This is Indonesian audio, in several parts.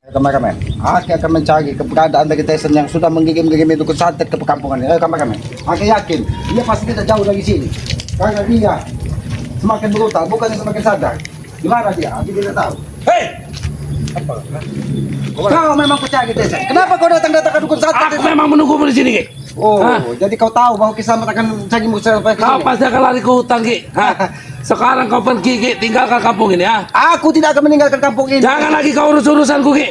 Kameramen, Aki akan mencari keberadaan dari Tyson yang sudah mengirim-kirim dukun santet ke perkampungan ini. Kameramen, Aki yakin dia pasti tidak jauh dari sini. Karena dia semakin brutal, bukannya semakin sadar. Gimana dia? Aki tidak tahu. Hei! Kau memang percaya Tyson. Kenapa kau datang-datang ke dukun santet? Aku memang menunggumu di sini, Ki. Oh, Hah? jadi kau tahu bahwa Kisamat akan cari musuh sampai ke Kau sini. pasti akan lari ke hutan, Ki. Hah? Sekarang kau pergi, Ki. Tinggalkan kampung ini, ha? Aku tidak akan meninggalkan kampung ini. Jangan lagi kau urus urusanku, Ki.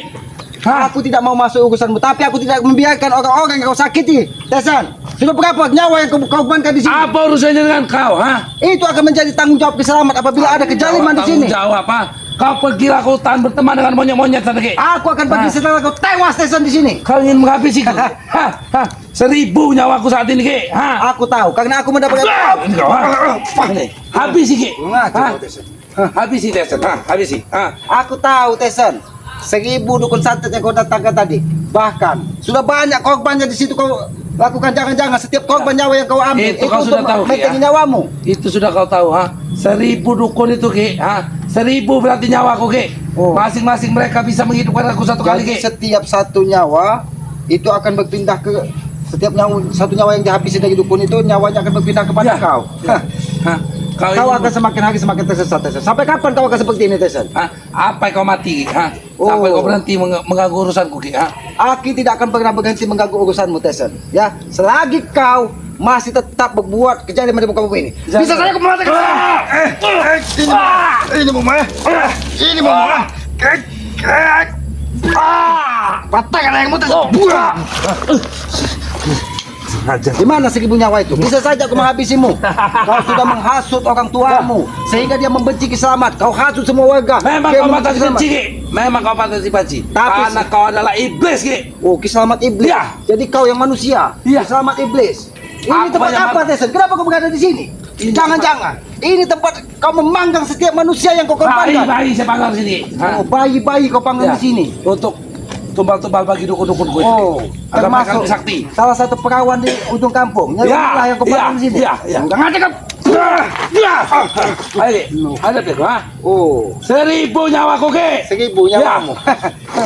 Hah? Aku tidak mau masuk urusanmu, tapi aku tidak membiarkan orang-orang yang kau sakiti. Tyson, sudah berapa nyawa yang kau korbankan di sini? Apa urusannya dengan kau, ha? Itu akan menjadi tanggung jawab Kisamat apabila ada kejaliman di sini. Tanggung jawab, ha? Kau pergilah ke hutan berteman dengan monyet-monyet sana, Ki. Aku akan pergi Hah? setelah kau tewas Tyson di sini. Kau ingin menghabisiku? Hah? 1000 nyawaku saat ini, Ki. Ha? Aku tahu karena aku mendapatkan. Ini kau, ha? Ini. Habisi, Ki. Ngaco Ha? kau, Tyson. Habisi, Tyson. Ha? Habisi. Ha? Aku tahu Tyson. 1000 dukun santet yang kau datangkan tadi. Bahkan sudah banyak korbannya di situ kau lakukan. Jangan-jangan setiap korban nyawa yang kau ambil Itu kau sudah tahu, Ki, mencari ya? nyawamu. Itu sudah kau tahu, ha? 1000 dukun itu, Ki. Ha? 1000 berarti nyawaku, Ki. Oh. Masing-masing mereka bisa menghidupkan aku satu kali, Jadi Ki. setiap satu nyawa itu akan berpindah ke setiap satu nyawa yang dihabisi dari dukun itu nyawanya akan berpindah kepada Ya. kau. Ya. Hah? Kau ingin- akan semakin hari semakin tersesat Tyson. Sampai kapan kau akan seperti ini Tyson? Hah? Apa kau mati, Ki? Hah? Oh. Sampai kau berhenti mengganggu urusanku, Ki? Hah? Aki tidak akan pernah berhenti mengganggu urusanmu Tyson. Ya, selagi kau masih tetap berbuat kejadian di muka bumi ini. Jangan. Bisa saja kau mengatakan. Ini mau ini mau patahkan lehermu Tyson. Gimana 1000 nyawa itu? Bisa saja aku menghabisimu. Kau sudah menghasut orang tuamu sehingga dia membenci Kisamat. Kau hasut semua warga. Memang Dia kau membenci pantas Kisamat. benci, Ki. Memang kau pantas dibenci. Tapi- Karena kau adalah iblis, Ki. Oh, Kisamat iblis. Iya. Jadi kau yang manusia. Iya. Kisamat iblis. Ini Aku tempat banyak apa, Tyson? Kenapa kau berada di sini? Ini Jangan-jangan. Ini tempat kau memanggang setiap manusia yang kau korbankan. Bayi-bayi saya panggang sini. Oh, Hah? bayi-bayi kau panggang Ya. di sini. Untuk tumbal-tumbal bagi dukun-dukunku. Oh, agar mereka termasuk lebih sakti. salah satu perawan di ujung kampung. Ya, Lah yang kau panggang di sini. ya, ya. Bukan aja kau. Ya. Ayo, Ki. Ada, Ki. Hah? Oh, 1000 nyawaku, Ki. 1000 nyawamu.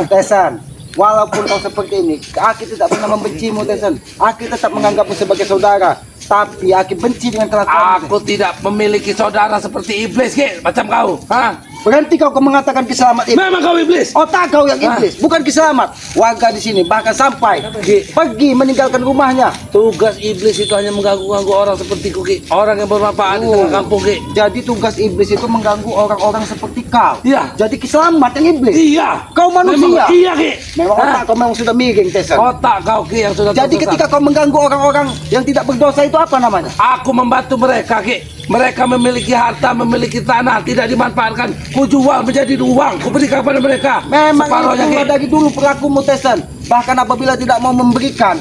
Tyson, walaupun kau seperti ini, Aki tidak pernah membencimu, Tyson. Aki tetap menganggapmu sebagai saudara. Tapi Aki benci dengan kelakuanmu. Aku tidak memiliki saudara seperti iblis, Ki. Macam kau. Hah? Berhenti kau mengatakan Kisamat iblis. Memang kau iblis. Otak kau yang iblis, bukan Kisamat. Warga di sini bahkan sampai pergi meninggalkan rumahnya. Tugas iblis itu hanya mengganggu-ganggu orang seperti Ki. Orang yang bermanfaat di tengah kampung, Ki. Jadi tugas iblis itu mengganggu orang-orang seperti kau. Iya. Jadi Kisamat yang iblis. Iya. Kau manusia. Memang, iya, Ki. Memang Hah? otak kau memang sudah miring, Tyson. Otak kau, Ki, yang sudah Jadi tersesat. ketika kau mengganggu orang-orang yang tidak berdosa itu apa namanya? Aku membantu mereka, Ki. Mereka memiliki harta, memiliki tanah, tidak dimanfaatkan. Ku jual menjadi uang, ku berikan kepada mereka. Memang Separuhnya, itu Ki. dari dulu perilakumu, Tyson. Bahkan apabila tidak mau memberikan,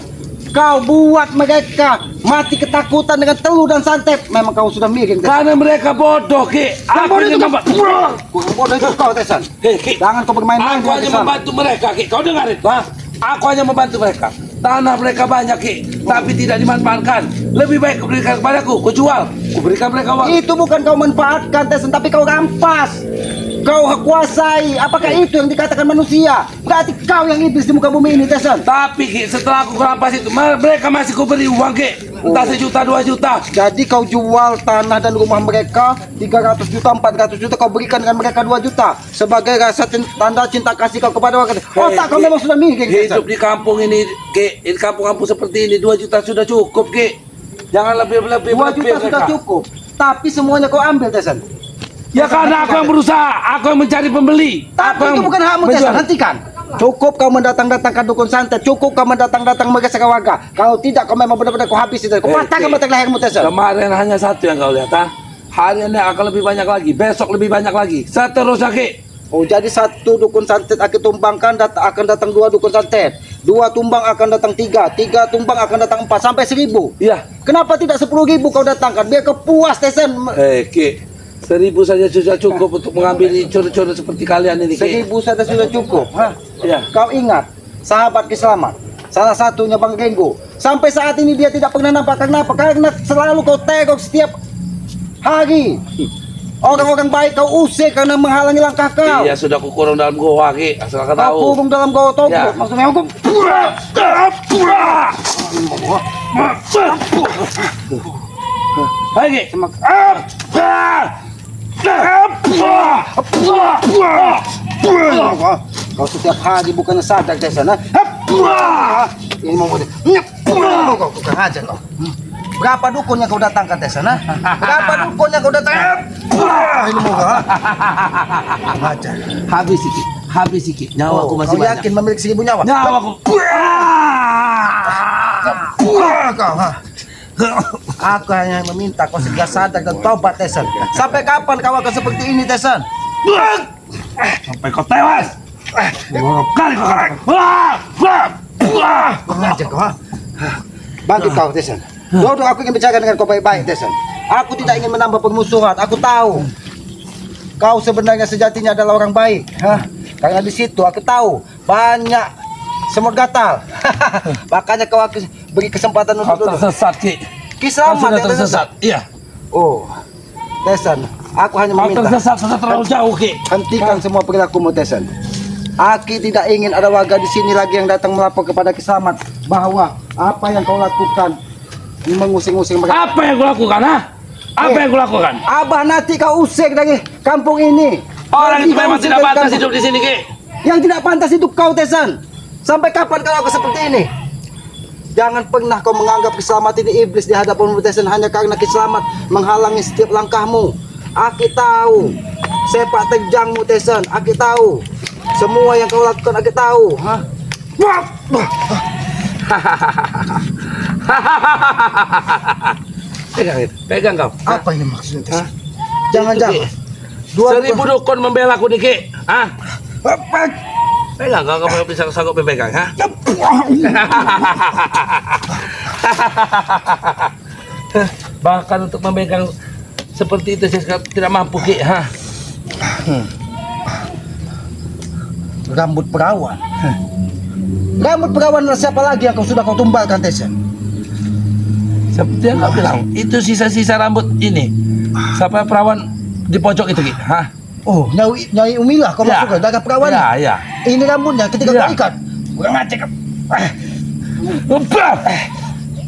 kau buat mereka mati ketakutan dengan telur dan santet. Memang kau sudah miring, Tyson. Karena mereka bodoh, Ki. Yang Aku bodoh ingin itu membantu. Kurang bodoh itu kau, Tyson. Hei, Ki. Jangan kau bermain-main Aku dengan hanya Kisamat. membantu mereka, Ki. Kau dengar itu, ha? Aku hanya membantu mereka. Tanah mereka banyak, Ki, tapi tidak dimanfaatkan. Lebih baik kau berikan kepadaku, ku jual, ku berikan mereka uang. Itu bukan kau manfaatkan, Tyson, tapi kau rampas. Kau kuasai. Apakah itu yang dikatakan manusia? Berarti kau yang iblis di muka bumi ini, Tyson. Tapi, Ki, setelah aku rampas itu, mereka masih ku beri uang, Ki. Entah 1 juta, 2 juta. Jadi kau jual tanah dan rumah mereka 300 juta, 400 juta, kau berikan dengan mereka 2 juta sebagai rasa tanda cinta kasih kau kepada warga. Otak kau Ki, memang sudah miring, hidup Tyson. di kampung ini, Ki, di kampung-kampung seperti ini 2 juta sudah cukup, Ki. Jangan lebih-lebih 2 juta sudah mereka. cukup. Tapi semuanya kau ambil, Tyson. Ya karena aku yang berusaha, aku yang mencari pembeli. Tapi Aku yang itu bukan hakmu, menjual. Tyson. Hentikan. Cukup kau mendatang-datangkan dukun santet. Cukup kau mendatang-datang mereka warga. Kalau tidak, kau memang benar-benar kau habis itu. Kau patahkan Ki, batang lehermu, Tyson. Kemarin hanya 1 yang kau lihat, ha? Hari ini akan lebih banyak lagi, besok lebih banyak lagi. Seterusnya, Ki. Oh, jadi 1 dukun santet akan tumbangkan, akan datang 2 dukun santet. 2 tumbang akan datang 3. 3 tumbang akan datang 4 sampai 1000. Iya. Kenapa tidak 10.000 kau datangkan? Biar kau puas, Tyson. Ki, 1000 saja sudah cukup untuk mengambil curi-curi seperti kalian ini, Ki. 1000 saja sudah cukup. Hah? Iya. Kau ingat, sahabat Kisamat, salah satunya Bang Genggo. Sampai saat ini dia tidak pernah nampak. Kenapa? Karena selalu kau teror setiap hari. Orang-orang baik kau usir karena menghalangi langkah kau. Iya sudah kukurung dalam goa ki, asal kau Kau tahu. kurung dalam gawat tombol. Ya. Maksudnya aku Lagi. kau setiap hari bukannya sadar Tesan. Ini mau kau kurang ajar kau. Berapa dukun yang kau datangkan Tesan? Berapa dukun yang kau datangkan? Ini mau kau. Ajar. Habis sikit. Nyawaku masih Kau banyak. yakin memiliki 1000 nyawa? Nyawaku. Kau, ha? Aku hanya meminta kau segera sadar dan taubat Tesan. Sampai kapan kau akan seperti ini Tesan? Sampai kau tewas. Kali kau katakan. Kurang ajar kau, ha? Bangkit kau Tesan. Dodong aku ingin bicara dengan kau baik-baik Tesan. Aku tidak ingin menambah permusuhan. Aku tahu kau sebenarnya sejatinya adalah orang baik, ha? Karena di situ aku tahu banyak semut gatal. Makanya kau aku beri kesempatan Kau untuk duduk. tersesat ki. Kau Kisah sudah tersesat. Iya. Oh, Tesan, aku hanya Kau meminta tersesat sudah terlalu jauh ki. hentikan semua perilakumu Tesan. Aki tidak ingin ada warga di sini lagi yang datang melapor kepada Kisamat bahwa apa yang kau lakukan mengusing-using mereka. Apa yang kau lakukan, ha? Apa yang kau lakukan? Abah nanti kau usir dari kampung ini. Orang Nanti itu kau memang usir tidak dari pantas kampung. hidup di sini ki. Yang tidak pantas hidup kau Tesan. Sampai kapan kau akan seperti ini? Jangan pernah kau menganggap Kisamat ini iblis di hadapanmu Tesan hanya karena Kisamat menghalangi setiap langkahmu. Aki tahu sepak terjangmu Tesan. Aki tahu semua yang kau lakukan. Aki tahu. Hah? Pegang kau. Apa ini maksudnya Tesan? Hah? Jangan-jangan. Itu, Ki. 1000 dukun membela aku nih ki. Hah? Pegang kau, kau bisa sanggup pegang, ha? Bahkan untuk memegang seperti itu saya tidak mampu ki, ha? Rambut perawan. Rambut perawan siapa lagi yang kau tumbalkan Tesan? Seperti yang kau bilang, itu sisa-sisa rambut ini. Siapa perawan di pojok itu ki, ha? Oh, Nyai Umilah kau Ya. masuk ke darah perawan. Ya, ya. Ini rambutnya ketika Ya. kau ikat. Kurang ajar kau.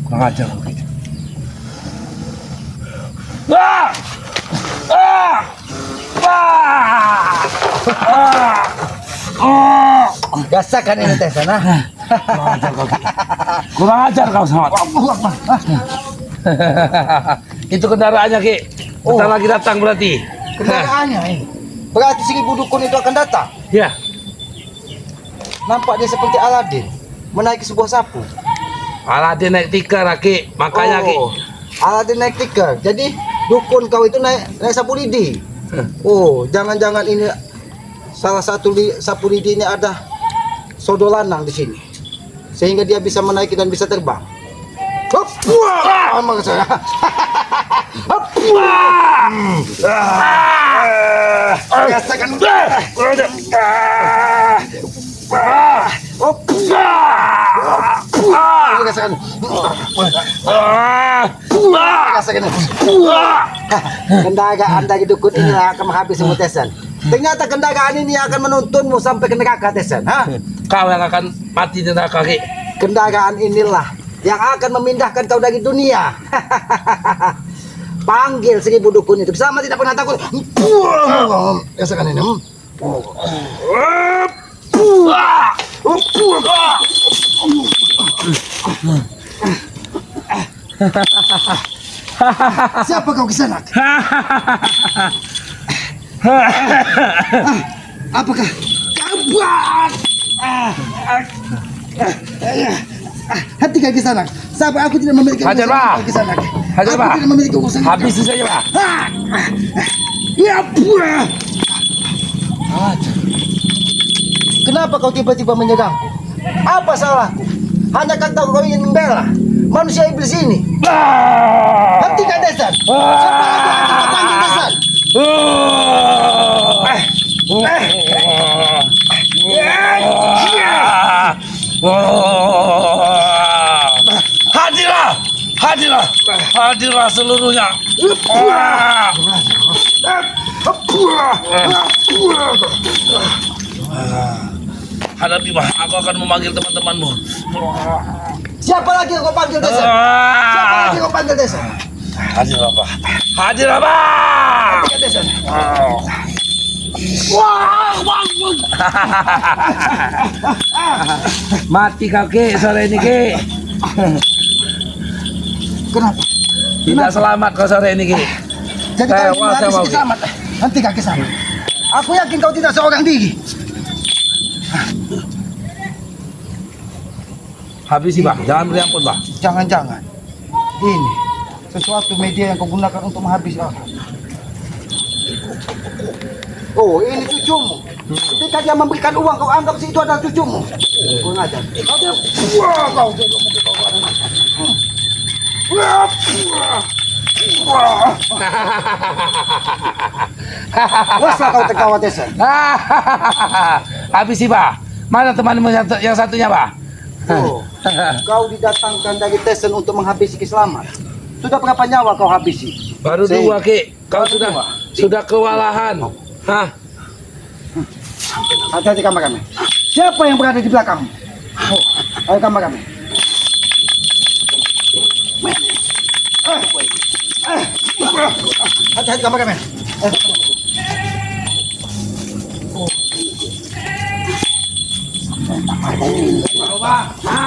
Kurang ajar kau. Ah! Ah! Ah! Ah! Rasakan ini Tesan, ha? Kurang ajar kau. Kurang ajar kau Samad. Itu kendaraannya ki. Bentar lagi datang berarti. Kendaraannya ini. Berarti 1000 dukun itu akan datang. Ya. Nampak dia seperti Aladin menaiki sebuah sapu. Aladin naik tikar ki. Makanya ki. Aladin naik tikar. Jadi dukun kau itu naik sapu lidi. Oh, jangan-jangan ini salah satu sapu lidi ini ada sodo lanang di sini. Sehingga dia bisa menaiki dan bisa terbang. Hop! Wah! Amal saya. Hop! Rasakan. Hop! Rasakan. Rasakan. Kendaraan dari dukun ini akan menghabisi Tesan. Ternyata kendaraan ini akan menuntunmu sampai ke neraka Tesan. Ha? Kau yang akan mati di neraka ki. Kendaraan inilah yang akan memindahkan kau dari dunia. Panggil 1000 dukun itu. Sama tidak pernah takut. Rasakan ini. Siapa kau kisanak? Apakah kabar? Hentikan kisanak. Sampai aku tidak memiliki Hajar, Pak. kisanak. Hajar, Aku Pak. tidak memiliki urusan. Habis saja pak. Ya, buah. Kenapa kau tiba-tiba menyerangku? Apa salahku? Hanya kata kau ingin membela manusia iblis ini. Hentikan Tesan. Siapa lagi yang akan kau panggil Tesan? Hadirlah, hadirlah, hadirlah seluruhnya. Hadapi bah, aku akan memanggil teman-temanmu. Siapa lagi yang kau panggil Desa? Siapa lagi yang kau panggil Desa? Hadir apa? Hadir apa? Panggil Desa. Mati kau ke sore ini ke. Kenapa? Tidak selamat kau sore ini ke. Jadi Saya kau ingin habis mau ini selamat. Hentikan kisah. Aku yakin kau tidak seorang diri. Habis sih bah, jangan beri ampun bah. Jangan-jangan ini sesuatu media yang kau gunakan untuk menghabisi orang. Oh, ini cucumu. Ketika dia memberikan uang, kau anggap itu adalah cucumu. Kau ngajar. Kau tidak. Wah, kau. Waslah kau tertawa Desa. Habis sih bah. Mana temanmu yang satunya bah? Oh, kau didatangkan dari Tesen untuk menghabisi Kiselamat. Sudah berapa nyawa kau habisi? Baru dua ke. Kau sudah kewalahan. Hah? Hati-hati kamar kami. Siapa yang berada di belakang? Oh, ayo kamar kami. Hati-hati kamar kami.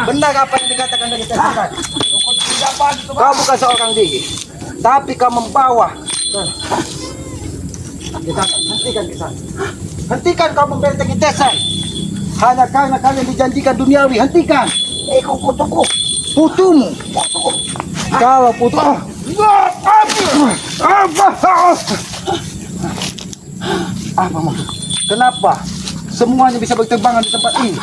Benar apa yang dikatakan dari Tesen tadi? Kau bukan seorang diri, tapi kau membawa. Hentikan kisah. Hentikan kau membentengi Tesen. Hanya karena kalian dijanjikan duniawi. Hentikan. Kutuku. Putumu. Kalau putu. Apa maksud? Kenapa semuanya bisa berterbangan di tempat ini?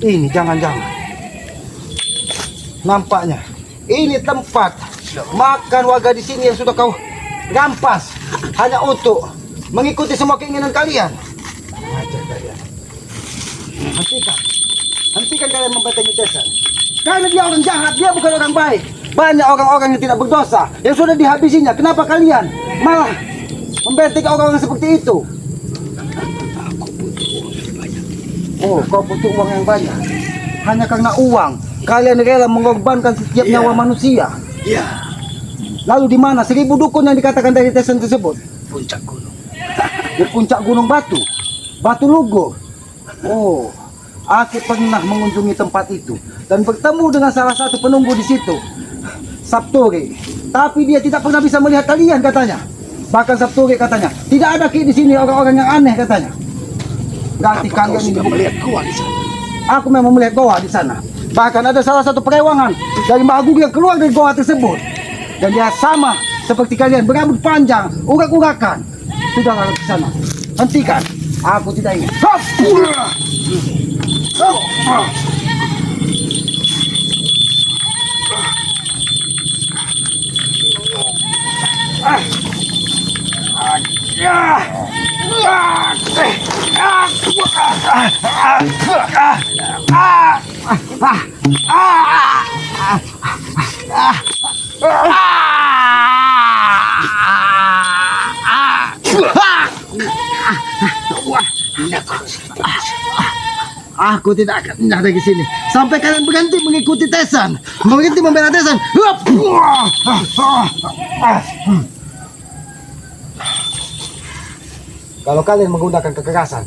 Ini jangan-jangan. Nampaknya ini tempat makan warga di sini yang sudah kau rampas hanya untuk mengikuti semua keinginan kalian. Ajar kalian. Hentikan kalian membentengi Tesen. Karena dia orang jahat, dia bukan orang baik. Banyak orang-orang yang tidak berdosa yang sudah dihabisinya. Kenapa kalian malah membentengi orang-orang seperti itu? Oh, kau butuh uang yang banyak. Hanya karena uang, kalian rela mengorbankan setiap nyawa manusia. Iya. Lalu di mana 1000 dukun yang dikatakan dari Tesen tersebut? Puncak gunung. Di puncak gunung Batu Lugo. Oh, aku pernah mengunjungi tempat itu dan bertemu dengan salah satu penunggu di situ, Saptore. Tapi dia tidak pernah bisa melihat kalian katanya. Bahkan Saptore katanya tidak ada ki di sini orang-orang yang aneh katanya. Berarti kalian ini melihat gua di sana. Aku memang melihat goa di sana. Bahkan ada salah satu perewangan dari Mahagung yang keluar dari goa tersebut. Dan dia sama seperti kalian, berambut panjang, urak-urakan. Sudahlah ke sana. Hentikan. Aku tidak ingin. Aku tidak akan pindah dari sini sampai kalian berhenti mengikuti Tesen, berhenti membela Tesen. Kalau kalian menggunakan kekerasan,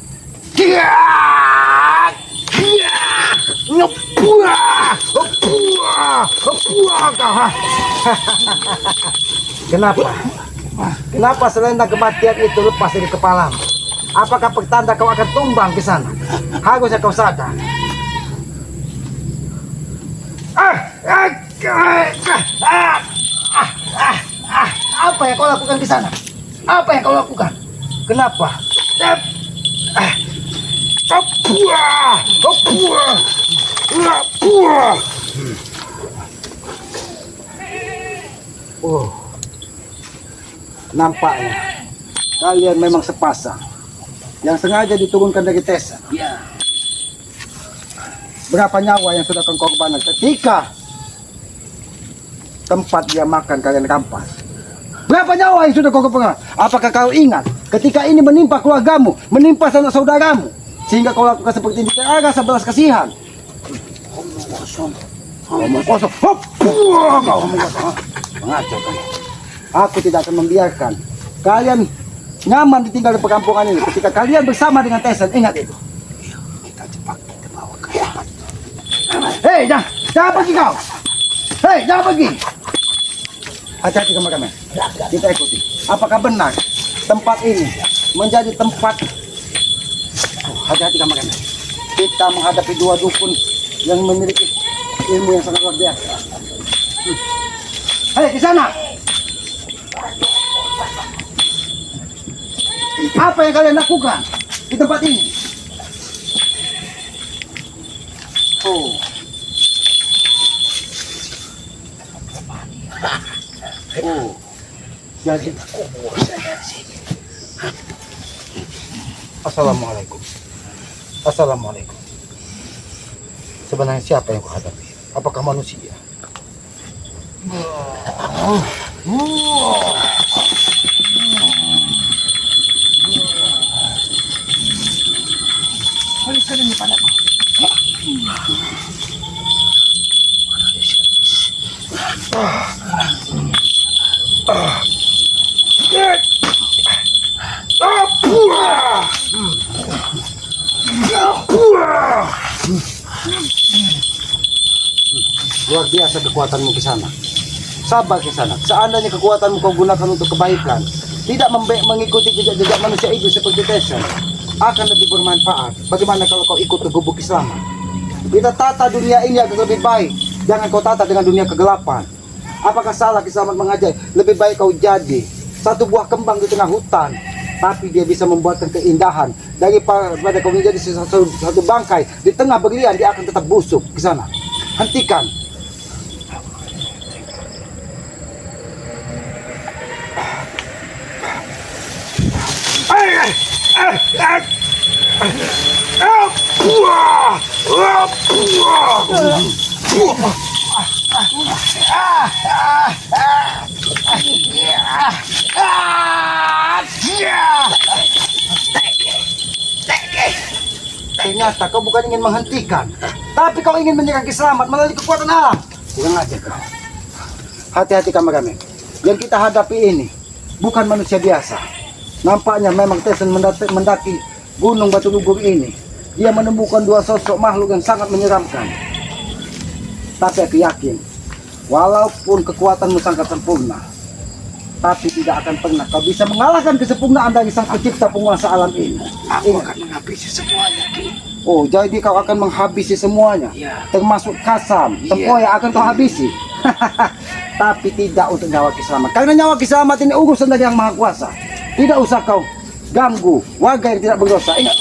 kenapa? Kenapa selendang kematian itu lepas dari kepalamu? Apakah pertanda kau akan tumbang ke sana? Harusnya kau sadar. Apa yang kau lakukan di sana? Apa yang kau lakukan? Kenapa? Oh, nampaknya kalian memang sepasang yang sengaja diturunkan dari Tesen. Iya. Berapa nyawa yang sudah kau korbankan ketika tempat dia makan kalian kampas. Berapa nyawa yang sudah kau kepengaruh? Apakah kau ingat ketika ini menimpa keluargamu, menimpa sanak saudaramu, sehingga kau lakukan seperti ini? Tidak ada rasa belas kasihan. Ngomong kosong. Hop. Kau ngomong kosong. Mengacau kau. Aku tidak akan membiarkan kalian nyaman ditinggal di perkampungan ini. Ketika kalian bersama dengan Tyson, ingat itu. Kita cepat kita bawa ke tempat. Hei, jangan pergi kau. Hei, jangan pergi. Hati-hati sama kami. Kita ikuti. Apakah benar tempat ini menjadi tempat? Hati-hati sama kami. Kita menghadapi dua dukun yang memiliki ilmu yang sangat luar biasa. Hei, ke sana. Apa yang kalian lakukan di tempat ini? Oh. Oh. Jadi Assalamualaikum. Assalamualaikum. Sebenarnya siapa yang kau hadapi? Apakah manusia? Balikan ini padaku. Luar biasa kekuatanmu di sana. Sabar di sana. Seandainya kekuatanmu kau gunakan untuk kebaikan, tidak mengikuti jejak-jejak manusia itu seperti Tyson, akan lebih bermanfaat. Bagaimana kalau kau ikut ke gubuk Islam? Kita tata dunia ini agar lebih baik. Jangan kau tata dengan dunia kegelapan. Apakah salah Kisamat mengajar lebih baik kau jadi satu buah kembang di tengah hutan, tapi dia bisa membuatkan keindahan, daripada kau menjadi satu bangkai di tengah berlian, dia akan tetap busuk ke sana. Hentikan. Ternyata kau bukan ingin menghentikan, tapi kau ingin menyerang Kisamat melalui kekuatan alam. Kurang aja kau. Hati-hati kami. Yang kita hadapi ini bukan manusia biasa. Nampaknya memang Tyson mendaki gunung Batu Lugur ini. Dia menemukan dua sosok makhluk yang sangat menyeramkan. Tapi aku yakin, walaupun kekuatanmu sangat sempurna, tapi tidak akan pernah kau bisa mengalahkan kesempurnaan dari sang pencipta penguasa alam ini. Aku akan menghabisi semuanya. Oh, jadi kau akan menghabisi semuanya, Ya. termasuk Kasam, Tempoyak akan kau habisi. Tapi tidak untuk nyawa Kisamat, karena nyawa Kisamat ini urusan dari Yang Maha Kuasa. Tidak usah kau ganggu warga yang tidak berdosa. Ingat.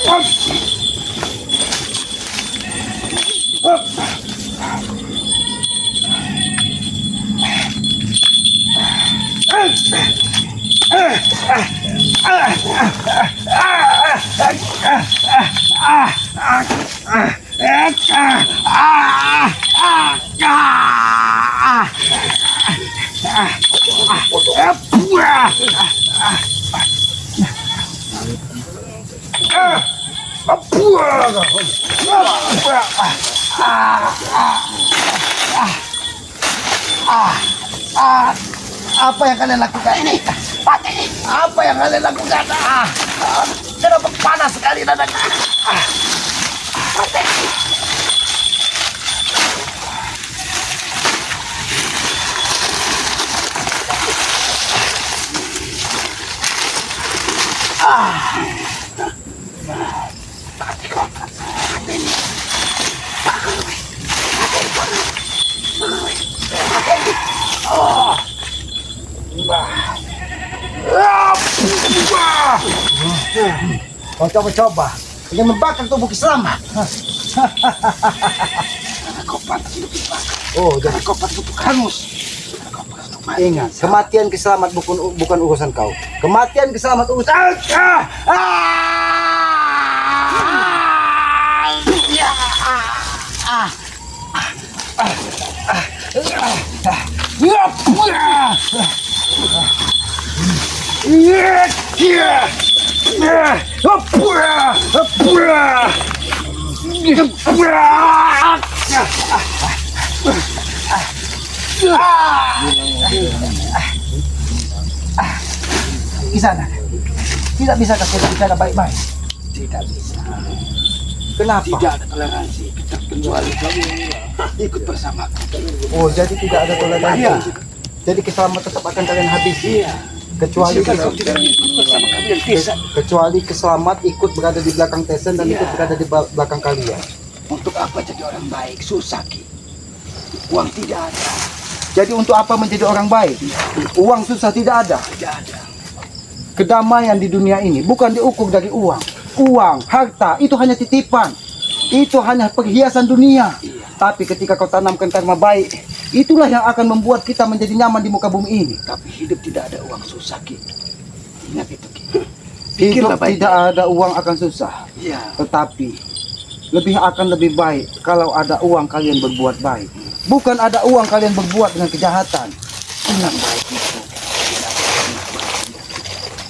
Apa yang kalian lakukan ini? Apa yang kalian lakukan? Kenapa panas sekali dadaku? Kau coba-coba ingin membakar tubuh Kisamat. Oh, jadi kau patut hangus. Ingat, kematian Kisamat bukan urusan kau. Kematian Kisamat urusan. Kisana, tidak bisa kita bicara baik-baik. Tidak bisa. Kenapa? Tidak ada toleransi kita kecuali kamu ikut bersama. Oh, jadi tidak ada toleransi. Iya. Jadi keselamatan tetap akan kalian habisi. Iya. Kecuali Kau tidak ikut bersama kami dan Tesa. kecuali keselamat ikut berada di belakang Tesen dan Iya. ikut berada di belakang kalian. Untuk apa jadi orang baik? Susah Ki. Uang tidak ada. Jadi untuk apa menjadi orang baik? Uang susah tidak ada. Tidak ada. Kedamaian di dunia ini bukan diukur dari uang. Uang, harta, itu hanya titipan. Itu hanya perhiasan dunia. Tapi ketika kau tanamkan karma baik, itulah yang akan membuat kita menjadi nyaman di muka bumi ini. Tapi hidup tidak ada uang susah Ki. Ingat itu Ki. Hidup Pikirlah baik-baik. tidak ada uang akan susah. Iya. Tetapi lebih baik kalau ada uang kalian berbuat baik. Bukan ada uang kalian berbuat dengan kejahatan. Ingat baik itu.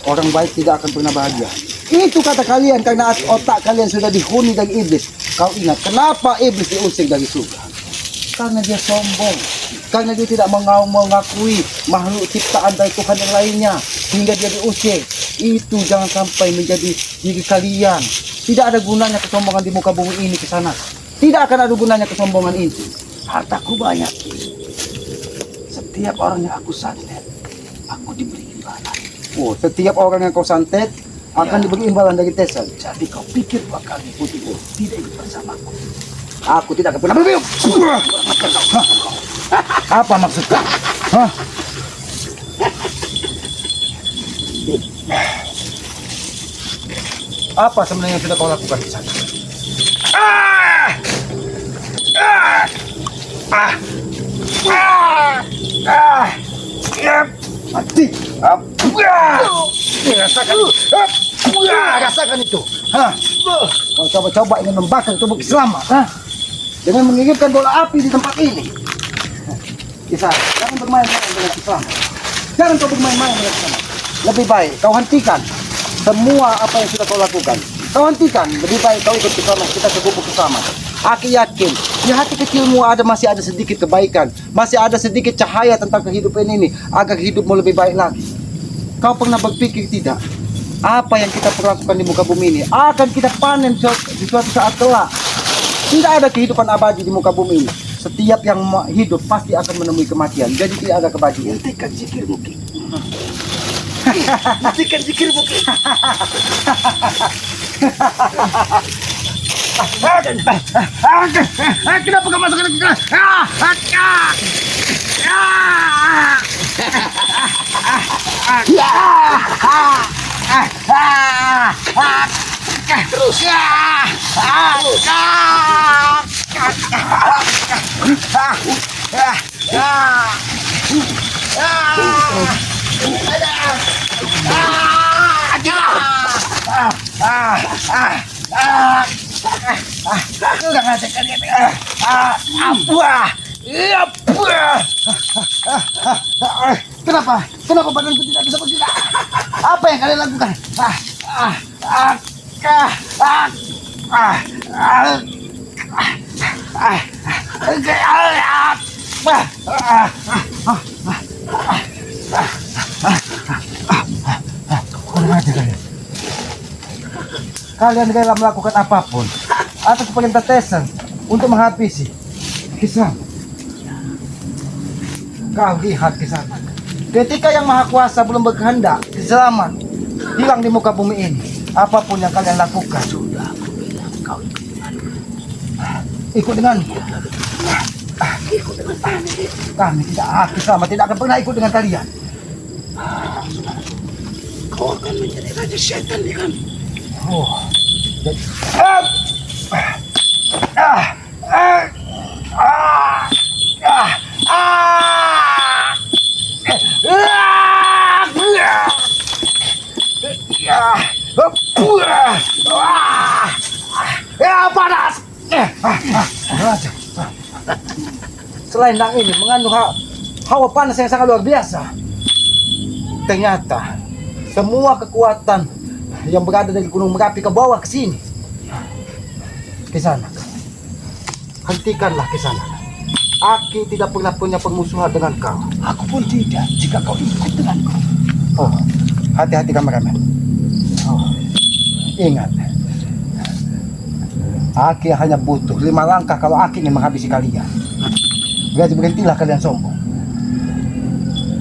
Orang baik tidak akan pernah bahagia. Itu kata kalian karena otak kalian sudah dihuni dari iblis. Kau ingat kenapa iblis diusir dari surga? Karena dia sombong. Karena dia tidak mengakui makhluk ciptaan dari Tuhan yang lainnya. Hingga dia diusir. Itu jangan sampai menjadi diri kalian. Tidak ada gunanya kesombongan di muka bumi ini ke sana. Tidak akan ada gunanya kesombongan itu. Hartaku banyak. Setiap orang yang aku santet, aku diberi imbalan. Oh, setiap orang yang kau santet akan Ya. diberi imbalan dari Tesen. Jadi kau pikir dua kali putihku tidak ikut bersamaku. Aku tidak akan pernah berbiuk. Apa maksud kau? Hah? Apa sebenarnya yang sudah kau lakukan di sana? Mati. Rasakan. Rasakan itu. Hah? Kau coba-coba ingin membakar tubuh selamat, hah? Dengan mengirimkan bola api di tempat ini. Kisah, jangan bermain-main dengan selamat. Jangan kau bermain-main dengan selamat. Lebih baik kau hentikan semua apa yang sudah kau lakukan. Kau hentikan. Lebih baik kau ikut bersama kita ke gubuk bersama. Aku yakin di hati kecilmu masih ada sedikit kebaikan, masih ada sedikit cahaya tentang kehidupan ini agar hidupmu lebih baik lagi. Kau pernah berpikir tidak? Apa yang kita perlakukan di muka bumi ini akan kita panen di suatu saat kelak. Tidak ada kehidupan abadi di muka bumi ini. Setiap yang hidup pasti akan menemui kematian. Jadi tidak ada kebajikan. Hentikan zikirmu Ki. Hentikan zikirmu Ki. Kenapa kau masukkan ke Terus. Kenapa? Kenapa badanku tidak bisa bergerak? Apa yang kalian lakukan? Kalian rela melakukan apapun atas perintah Tesen untuk menghabisi Kisah. Kau lihat Kisah. Ketika yang Maha Kuasa belum berkehendak selamat hilang di muka bumi ini, apapun yang kalian lakukan Sudah aku bilang kau ikut denganku. ikut denganku. Ikut dengan kami. Kami tidak, Kisah tidak akan pernah ikut dengan kalian. Kau akan menjadi raja setan di kami. Oh, jadi, panas. Selendang ini mengandung hawa panas yang sangat luar biasa. Ternyata semua kekuatan yang berada dari Gunung Merapi ke bawah ke sini. Kisanak, hentikanlah Kisanak. Aku tidak pernah punya permusuhan dengan kau. Aku pun tidak jika kau ikut denganku. Oh, hati-hati kameramen. Oh, ingat, Aki hanya butuh 5 langkah kalau Aki ingin menghabisi kalian. Berhentilah kalian sombong.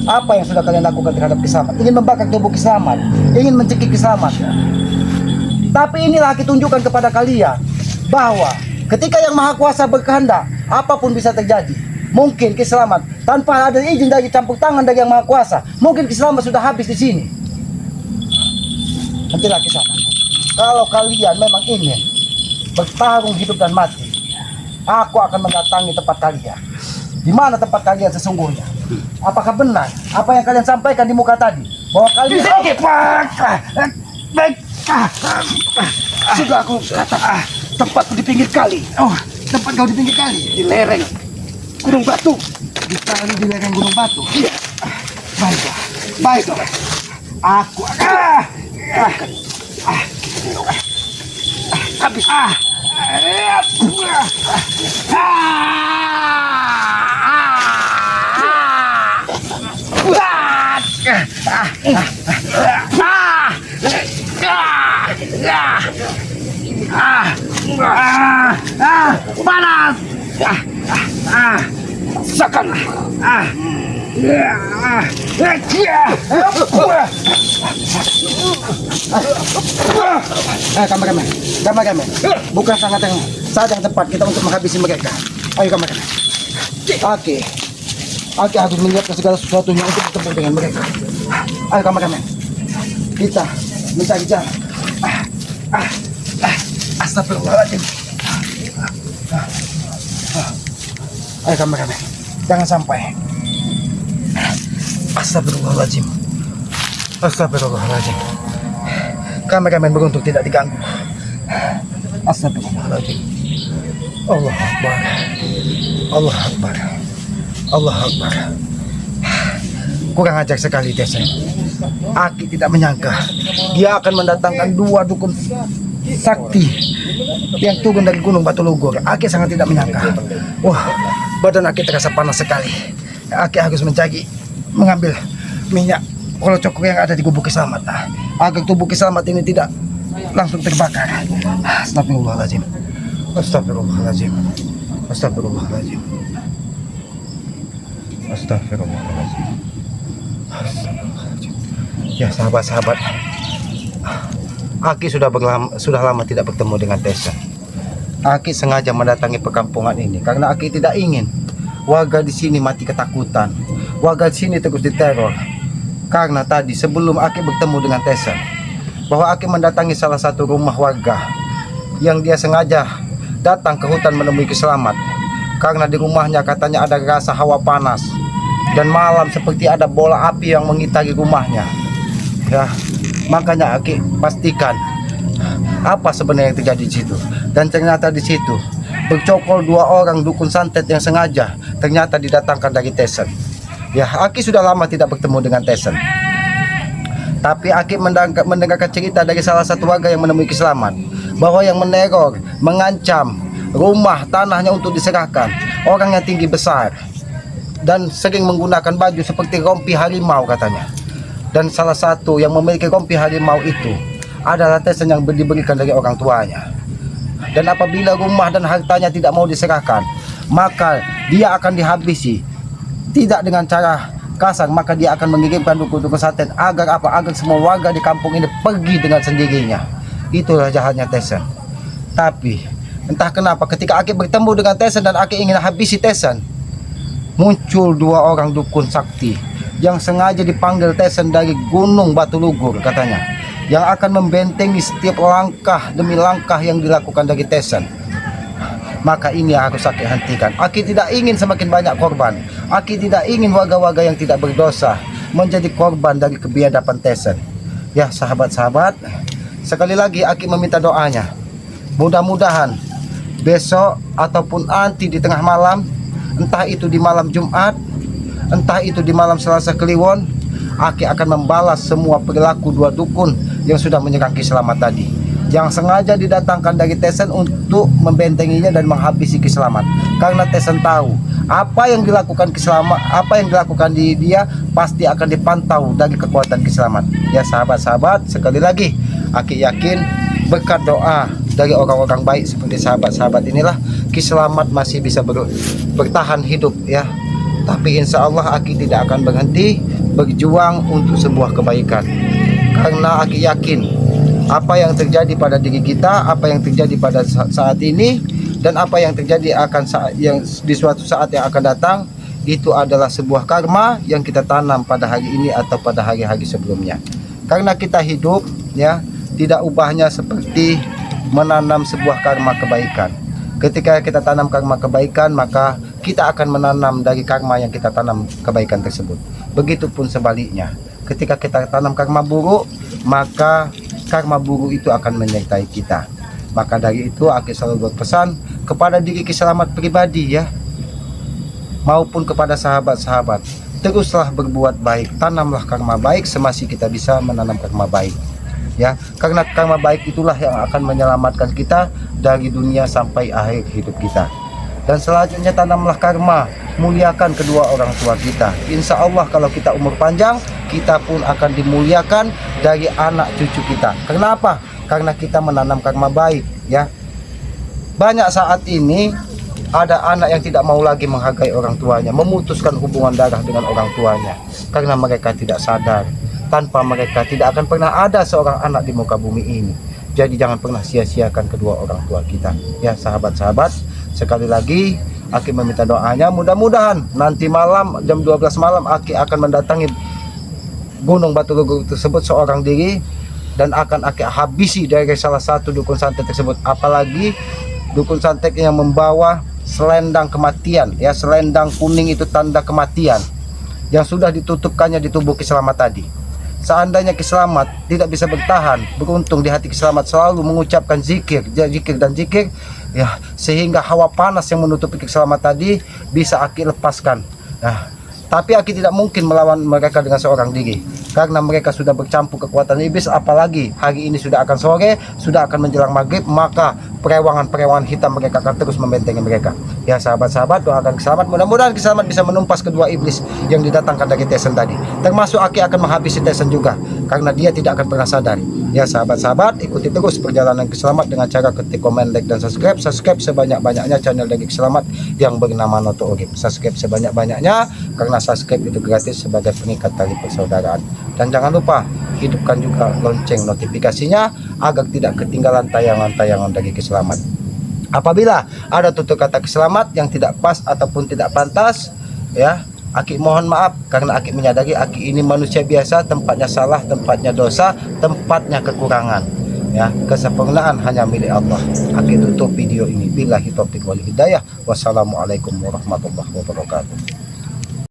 Apa yang sudah kalian lakukan terhadap Kisamat? Ingin membakar tubuh Kisamat, ingin mencekik Kisamat. Tapi inilah Aki tunjukkan kepada kalian bahwa ketika Yang Maha Kuasa berkehendak, apapun bisa terjadi. Mungkin Kisamat tanpa ada izin dari campur tangan dari Yang Maha Kuasa, mungkin Kisamat sudah habis di sini. Nantilah Kisamat. Kalau kalian memang ingin bertarung hidup dan mati, aku akan mendatangi tempat kalian. Di mana tempat kalian sesungguhnya? Apakah benar apa yang kalian sampaikan di muka tadi? Bahwa kalian Sudah aku katakan tempat di pinggir kali. Oh, tempat kau di pinggir kali? Di lereng Gunung Batu. Di kali di lereng Gunung Batu? Iya. Baiklah, baiklah. Aku akan Habis. panas. Sakan. Kameramen, bukan saat yang tepat kita untuk menghabisi mereka. Ayo kameramen. Oke, harus menyiapkan segala sesuatunya untuk bertemu dengan mereka. Ayo kameramen, kita mencari jalan. Astagfirullahaladzim. Ayo kameramen, jangan sampai. Astagfirullahaladzim. Astagfirullahaladzim. Kameramen beruntung tidak diganggu. Astagfirullahaladzim. Allah Akbar. Allah Akbar. Allah Akbar. Kurang ajar sekali desa. Aki tidak menyangka dia akan mendatangkan 2 dukun sakti yang turun dari Gunung Batu Lugur. Aki sangat tidak menyangka. Wah, badan Aki terasa panas sekali. Aki harus mengambil minyak kalau cokor yang ada di gubuk Kisamat agar tubuh Kisamat ini tidak langsung terbakar. Astagfirullahaladzim. Astagfirullahaladzim. Astagfirullahaladzim. Astagfirullahaladzim. Astagfirullahaladzim. Ya sahabat-sahabat, Aki sudah lama tidak bertemu dengan Tessa. Aki sengaja mendatangi perkampungan ini karena Aki tidak ingin warga di sini mati ketakutan. Warga di sini terus diteror. Karena tadi sebelum Aki bertemu dengan Tessa, bahwa Aki mendatangi salah satu rumah warga yang dia sengaja datang ke hutan menemui Kisamat karena di rumahnya katanya ada rasa hawa panas dan malam seperti ada bola api yang mengitari rumahnya. Ya, makanya Aki pastikan apa sebenarnya yang terjadi di situ. Dan ternyata di situ bercokol 2 orang dukun santet yang sengaja ternyata didatangkan dari Tessa. Ya, Aki sudah lama tidak bertemu dengan Tessa. Tapi Aki mendengarkan cerita dari salah satu warga yang menemui Kisamat bahwa yang meneror, mengancam rumah tanahnya untuk diserahkan orang yang tinggi besar dan sering menggunakan baju seperti rompi harimau katanya. Dan salah satu yang memiliki rompi harimau itu adalah Tessa yang diberikan dari orang tuanya. Dan apabila rumah dan hartanya tidak mau diserahkan, maka dia akan dihabisi. Tidak dengan cara kasar, maka dia akan mengirimkan dukun-dukun santet agar apa? Agar semua warga di kampung ini pergi dengan sendirinya. Itulah jahatnya Tessa. Tapi entah kenapa ketika Aki bertemu dengan Tessa dan Aki ingin habisi Tessa, muncul 2 orang dukun sakti yang sengaja dipanggil Tessa dari Gunung Batu Lugur katanya, yang akan membentengi setiap langkah demi langkah yang dilakukan dari Tessa. Maka ini harus Aki hentikan. Aki tidak ingin semakin banyak korban. Aki tidak ingin warga-warga yang tidak berdosa menjadi korban dari kebiadaban Tessa. Ya sahabat-sahabat, sekali lagi Aki meminta doanya. Mudah-mudahan besok ataupun nanti di tengah malam, entah itu di malam Jumat entah itu di malam Selasa Kliwon, Aki akan membalas semua perilaku dua dukun yang sudah menyerang Ki Selamat tadi, yang sengaja didatangkan dari Tesen untuk membentenginya dan menghabisi Ki Selamat. Karena Tesen tahu apa yang dilakukan Ki Selamat, apa yang dilakukan di dia pasti akan dipantau dari kekuatan Ki Selamat. Ya sahabat-sahabat, sekali lagi Aki yakin berkat doa dari orang-orang baik seperti sahabat-sahabat inilah Ki Selamat masih bisa bertahan hidup ya. Tapi insya Allah Aki tidak akan berhenti berjuang untuk sebuah kebaikan, karena Aki yakin apa yang terjadi pada diri kita, apa yang terjadi pada saat ini, dan apa yang terjadi akan yang di suatu saat yang akan datang, itu adalah sebuah karma yang kita tanam pada hari ini atau pada hari-hari sebelumnya. Karena kita hidup ya, tidak ubahnya seperti menanam sebuah karma kebaikan. Ketika kita tanam karma kebaikan, maka kita akan menanam dari karma yang kita tanam kebaikan tersebut. Begitupun sebaliknya, ketika kita tanam karma buruk, maka karma buruk itu akan menyertai kita. Maka dari itu Aki selalu berpesan kepada diri Ki Selamat pribadi ya, maupun kepada sahabat-sahabat, teruslah berbuat baik, tanamlah karma baik semasih kita bisa menanam karma baik ya, karena karma baik itulah yang akan menyelamatkan kita dari dunia sampai akhir hidup kita. Dan selanjutnya tanamlah karma, muliakan kedua orang tua kita. Insya Allah kalau kita umur panjang, kita pun akan dimuliakan dari anak cucu kita. Kenapa? Karena kita menanam karma baik ya. Banyak saat ini ada anak yang tidak mau lagi menghargai orang tuanya, memutuskan hubungan darah dengan orang tuanya karena mereka tidak sadar. Tanpa mereka tidak akan pernah ada seorang anak di muka bumi ini. Jadi jangan pernah sia-siakan kedua orang tua kita ya sahabat-sahabat. Sekali lagi Aki meminta doanya, mudah-mudahan nanti malam jam 12 malam Aki akan mendatangi Gunung Batu Lugur tersebut seorang diri, dan akan Aki habisi dari salah satu dukun santet tersebut. Apalagi dukun santet yang membawa selendang kematian ya, selendang kuning itu tanda kematian yang sudah ditutupkannya di tubuh Ki Selamat tadi. Seandainya Ki Selamat tidak bisa bertahan, beruntung di hati Ki Selamat selalu mengucapkan zikir dan zikir ya, sehingga hawa panas yang menutupi Ki Selamat tadi bisa Aki lepaskan. Nah, tapi Aki tidak mungkin melawan mereka dengan seorang diri, karena mereka sudah bercampur kekuatan iblis. Apalagi hari ini sudah akan sore, sudah akan menjelang maghrib, maka perewangan-perewangan hitam mereka akan terus membentengi mereka. Ya sahabat-sahabat, doakan Ki Selamat, mudah-mudahan Ki Selamat bisa menumpas kedua iblis yang didatangkan dari Tesen tadi. Termasuk Aki akan menghabisi Tesen juga, karena dia tidak akan pernah sadar. Ya sahabat-sahabat, ikuti terus perjalanan Ki Selamat dengan cara ketik komen, like, dan subscribe. Subscribe sebanyak-banyaknya channel dari Ki Selamat yang bernama Noto Urip. Subscribe sebanyak-banyaknya, karena subscribe itu gratis sebagai pengikat tali persaudaraan. Dan jangan lupa hidupkan juga lonceng notifikasinya agar tidak ketinggalan tayangan-tayangan dari Ki Selamat. Apabila ada tutur kata Ki Selamat yang tidak pas ataupun tidak pantas ya, Aki mohon maaf, karena Aki menyadari Aki ini manusia biasa, tempatnya salah, tempatnya dosa, tempatnya kekurangan ya. Kesempurnaan hanya milik Allah. Aki tutup video ini billahi taufiq wal hidayah. Wassalamualaikum warahmatullahi wabarakatuh.